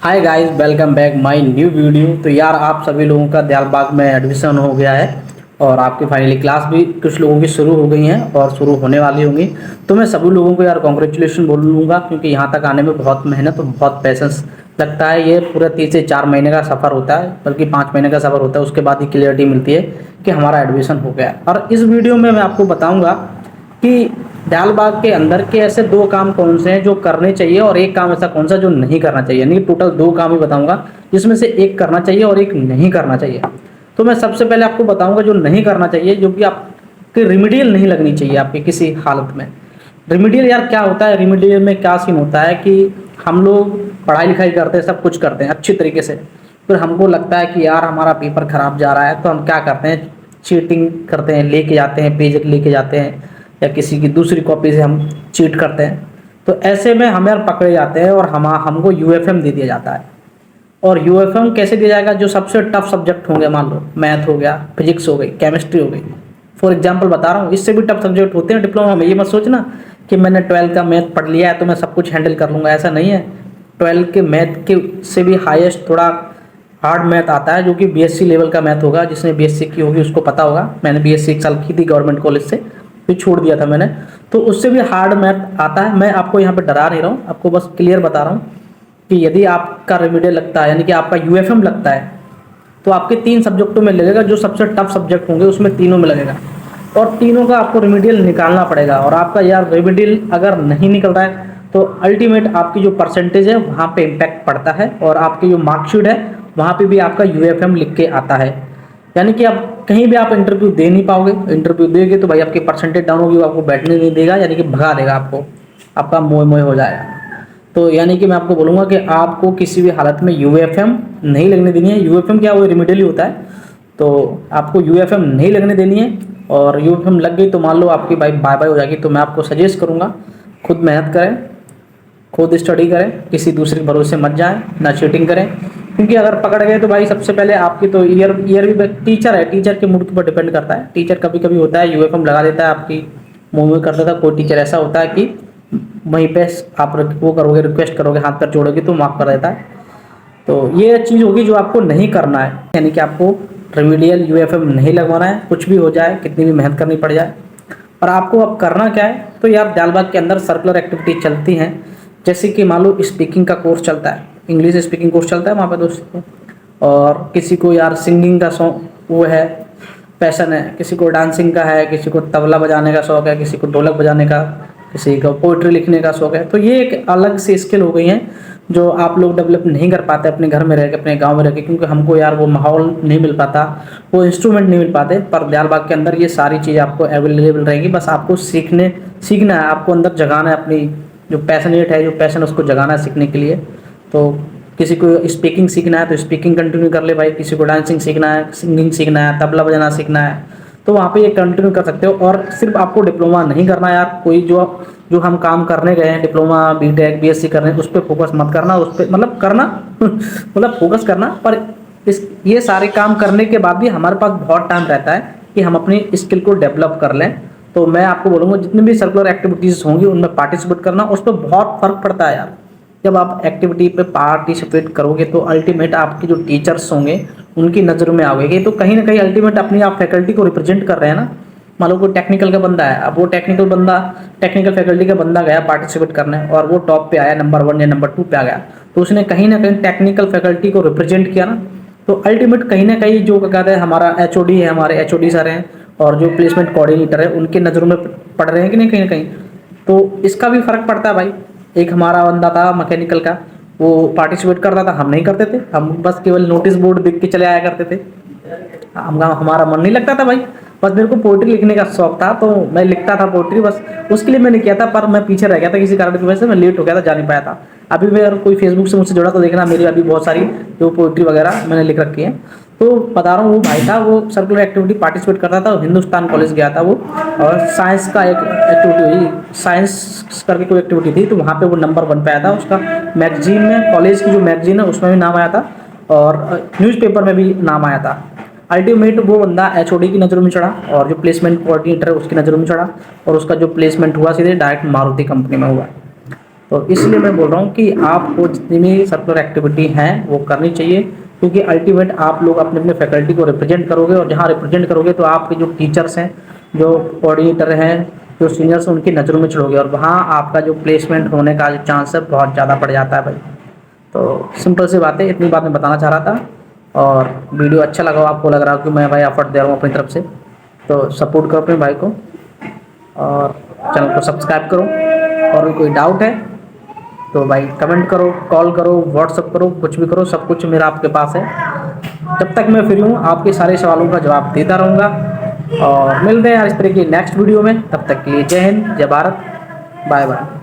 Hi guys, welcome back my new video. तो यार आप सभी लोगों का दयालबाग में एडमिशन हो गया है और आपकी फाइनली क्लास भी कुछ लोगों की शुरू हो गई हैं और शुरू होने वाली होंगी। तो मैं सभी लोगों को यार कॉन्ग्रेचुलेशन बोल लूँगा, क्योंकि यहाँ तक आने में बहुत मेहनत और बहुत पैसेंस लगता है। ये पूरा 3 से 4 महीने का सफ़र होता है, बल्कि 5 महीने का सफ़र होता है। उसके बाद ही क्लियरिटी मिलती है कि हमारा एडमिशन हो गया है। और इस वीडियो में मैं आपको बताऊँगा कि दालबाग के अंदर के ऐसे 2 काम कौन से हैं जो करने चाहिए और एक काम ऐसा कौन सा जो नहीं करना चाहिए। यानी टोटल 2 काम ही बताऊंगा, जिसमें से एक करना चाहिए और एक नहीं करना चाहिए। तो मैं सबसे पहले आपको बताऊंगा जो नहीं करना चाहिए, जो कि आपकी रिमीडियल नहीं लगनी चाहिए आपकी किसी हालत में। रिमीडियल यार क्या होता है? रिमीडियल में क्या सीन होता है कि हम लोग पढ़ाई लिखाई करते हैं, सब कुछ करते हैं अच्छी तरीके से, फिर हमको लगता है कि यार हमारा पेपर खराब जा रहा है, तो हम क्या करते हैं, चीटिंग करते हैं, लेके जाते हैं, पेज लेके जाते हैं या किसी की दूसरी कॉपी से हम चीट करते हैं। तो ऐसे में हम यार पकड़े जाते हैं और हमको यूएफएम दे दिया जाता है। और यूएफएम कैसे दिया जाएगा? जो सबसे टफ सब्जेक्ट होंगे, मान लो मैथ हो गया, फिजिक्स हो गई, केमिस्ट्री हो गई, फॉर एग्जाम्पल बता रहा हूँ, इससे भी टफ सब्जेक्ट होते हैं डिप्लोमा में। ये मत सोचना कि मैंने 12th का मैथ पढ़ लिया है तो मैं सब कुछ हैंडल कर लूँगा, ऐसा नहीं है। 12th के मैथ के से भी हाईएस्ट थोड़ा हार्ड मैथ आता है, जो कि बीएससी लेवल का मैथ होगा। जिसने बीएससी की होगी उसको पता होगा। मैंने बीएससी 1 साल की थी गवर्नमेंट कॉलेज से, फिर छोड़ दिया था मैंने। तो उससे भी हार्ड मैथ आता है। मैं आपको यहाँ पे डरा नहीं रहा हूँ, आपको बस क्लियर बता रहा हूँ कि यदि आपका रेमिडियल लगता है, यानी कि आपका यूएफएम लगता है, तो आपके 3 सब्जेक्टों में लगेगा। जो सबसे टफ सब्जेक्ट होंगे उसमें तीनों में लगेगा, और तीनों का आपको रेमिडियल निकालना पड़ेगा। और आपका यार रेमिडियल अगर नहीं निकल रहा है तो अल्टीमेट आपकी जो परसेंटेज है वहाँ पे इम्पैक्ट पड़ता है, और आपकी जो मार्कशीट है वहाँ पे भी आपका यूएफएम लिख के आता है। यानी कि आप कहीं भी आप इंटरव्यू दे नहीं पाओगे। इंटरव्यू देगे तो भाई आपकी परसेंटेज डाउन होगी, वो आपको बैठने नहीं देगा, यानी कि भगा देगा आपको, आपका मोह मोह हो जाएगा। तो यानी कि मैं आपको बोलूँगा कि आपको किसी भी हालत में यूएफएम नहीं लगने देनी है। यूएफएम क्या, वो रिमिडियल ही होता है। तो आपको यूएफएम नहीं लगने देनी है, और यूएफएम लग गई तो मान लो आपकी भाई बाय बाय हो जाएगी। तो मैं आपको सजेस्ट करूँगा, खुद मेहनत करें, खुद स्टडी करें, किसी दूसरे के भरोसे मत जाएं, ना चीटिंग करें। क्योंकि अगर पकड़ गए तो भाई सबसे पहले आपकी तो ईयर भी टीचर है, टीचर के मूड के ऊपर डिपेंड करता है। टीचर कभी कभी होता है यूएफएम लगा देता है, आपकी मुंह में कर देता है। कोई टीचर ऐसा होता है कि वहीं पे आप वो करोगे, रिक्वेस्ट करोगे, हाथ पर जोड़ोगे तो माफ़ कर देता है। तो ये चीज़ होगी जो आपको नहीं करना है, यानी कि आपको रेमिडियल यूएफएम नहीं लगवाना है, कुछ भी हो जाए, कितनी भी मेहनत करनी पड़ जाए। और आपको अब करना क्या है, तो यार दालबाग के अंदर सर्कुलर एक्टिविटी चलती हैं। जैसे कि मान लो स्पीकिंग का कोर्स चलता है, इंग्लिश स्पीकिंग कोर्स चलता है वहाँ पे दोस्तों। और किसी को यार सिंगिंग का शौक वो है, पैशन है, किसी को डांसिंग का है, किसी को तबला बजाने का शौक है, किसी को ढोलक बजाने का, किसी को पोइट्री लिखने का शौक है। तो ये एक अलग से स्किल हो गई हैं जो आप लोग डेवलप नहीं कर पाते अपने घर में रह के, अपने गांव में रह के, क्योंकि हमको यार वो माहौल नहीं मिल पाता, वो इंस्ट्रूमेंट नहीं मिल पाते। पर दालबाग के अंदर ये सारी चीज़ आपको अवेलेबल रहेंगी। बस आपको सीखना है, आपको अंदर जगाना है, अपनी जो पैशनेट है, जो पैशन, उसको जगाना है सीखने के लिए। तो किसी को स्पीकिंग सीखना है तो स्पीकिंग कंटिन्यू कर ले भाई, किसी को डांसिंग सीखना है, सिंगिंग सीखना है, तबला बजाना सीखना है, तो वहाँ पे ये कंटिन्यू कर सकते हो। और सिर्फ आपको डिप्लोमा नहीं करना यार, कोई जो जो हम काम करने गए हैं, डिप्लोमा, बीटेक, बीएससी करने, उस पर फोकस मत करना। उस पर मतलब करना मतलब फोकस करना, पर ये सारे काम करने के बाद भी हमारे पास बहुत टाइम रहता है कि हम अपनी स्किल को डेवलप कर लें। तो मैं आपको बोलूँगा जितनी भी सर्कुलर एक्टिविटीज़ होंगी उनमें पार्टिसिपेट करना, उस पर बहुत फ़र्क पड़ता है यार। जब आप एक्टिविटी पे पार्टिसिपेट करोगे तो अल्टीमेट आपके जो टीचर्स होंगे उनकी नज़रों में आओगे, तो कहीं ना कहीं अल्टीमेट अपनी आप फैकल्टी को रिप्रेजेंट कर रहे हैं ना। मान लो कोई टेक्निकल का बंदा है, अब वो टेक्निकल फैकल्टी का बंदा गया पार्टिसिपेट करने और वो टॉप पे आया, नंबर 1 या नंबर 2 पे आ गया, तो उसने कहीं ना कहीं टेक्निकल फैकल्टी को रिप्रेजेंट किया ना। तो अल्टीमेट कहीं ना कहीं जो कहते हैं हमारा एचओडी है, हमारे एचओडी सर हैं और जो प्लेसमेंट कोऑर्डिनेटर है, उनके नज़रों में पड़ रहे हैं कि नहीं कहीं ना कहीं। तो इसका भी फर्क पड़ता है भाई। एक हमारा बंदा था मैकेनिकल का, वो पार्टिसिपेट करता था, हम नहीं करते थे, हम बस केवल नोटिस बोर्ड देख के चले आया करते थे। हमारा मन नहीं लगता था भाई। बस मेरे को पोइट्री लिखने का शौक था तो मैं लिखता था पोइट्री, बस उसके लिए मैंने किया था। पर मैं पीछे रह गया था किसी कारण की वजह से, मैं लेट हो गया था, जा नहीं पाया था। अभी भी अगर कोई फेसबुक से मुझसे जुड़ा तो देखना, मेरी अभी बहुत सारी जो पोइट्री वगैरह मैंने लिख रखी है। तो बता रहा हूँ, वो भाई था, वो सर्कुलर एक्टिविटी पार्टिसिपेट करता था, हिंदुस्तान कॉलेज गया था वो, और साइंस का एक एक्टिविटी हुई, साइंस करके कोई एक्टिविटी थी, तो वहाँ पे वो नंबर 1 पे आया था। उसका मैगजीन में, कॉलेज की जो मैगजीन है उसमें भी नाम आया था, और न्यूज़पेपर में भी नाम आया था। अल्टीमेट वो बंदा एचओडी की नज़रों में चढ़ा, और जो प्लेसमेंट कोऑर्डिनेटर है उसकी नज़रों में चढ़ा, और उसका जो प्लेसमेंट हुआ सीधे डायरेक्ट मारुति कंपनी में हुआ। तो इसलिए मैं बोल रहा हूँ कि आपको जितनी भी सर्कुलर एक्टिविटी हैं वो करनी चाहिए, क्योंकि अल्टीमेट आप लोग अपने अपने फैकल्टी को रिप्रेजेंट करोगे, और जहाँ रिप्रेजेंट करोगे तो आपके जो टीचर्स हैं, जो कोऑर्डिनेटर हैं, जो सीनियर्स हैं, उनकी नज़रों में चढ़ोगे, और वहाँ आपका जो प्लेसमेंट होने का जो चांस है बहुत ज़्यादा बढ़ जाता है भाई। तो सिंपल सी बात है, इतनी बात मैं बताना चाह रहा था। और वीडियो अच्छा लगा हो, आपको लग रहा हो कि मैं भाई एफर्ट दे रहा हूँ अपनी तरफ से, तो सपोर्ट करो अपने भाई को और चैनल को सब्सक्राइब करो। और भी कोई डाउट है तो भाई कमेंट करो, कॉल करो, व्हाट्सअप करो, कुछ भी करो, सब कुछ मेरा आपके पास है। जब तक मैं फ्री हूँ आपके सारे सवालों का जवाब देता रहूँगा। और मिलते हैं यार इस तरह की नेक्स्ट वीडियो में, तब तक के लिए जय हिंद, जय भारत, बाय बाय।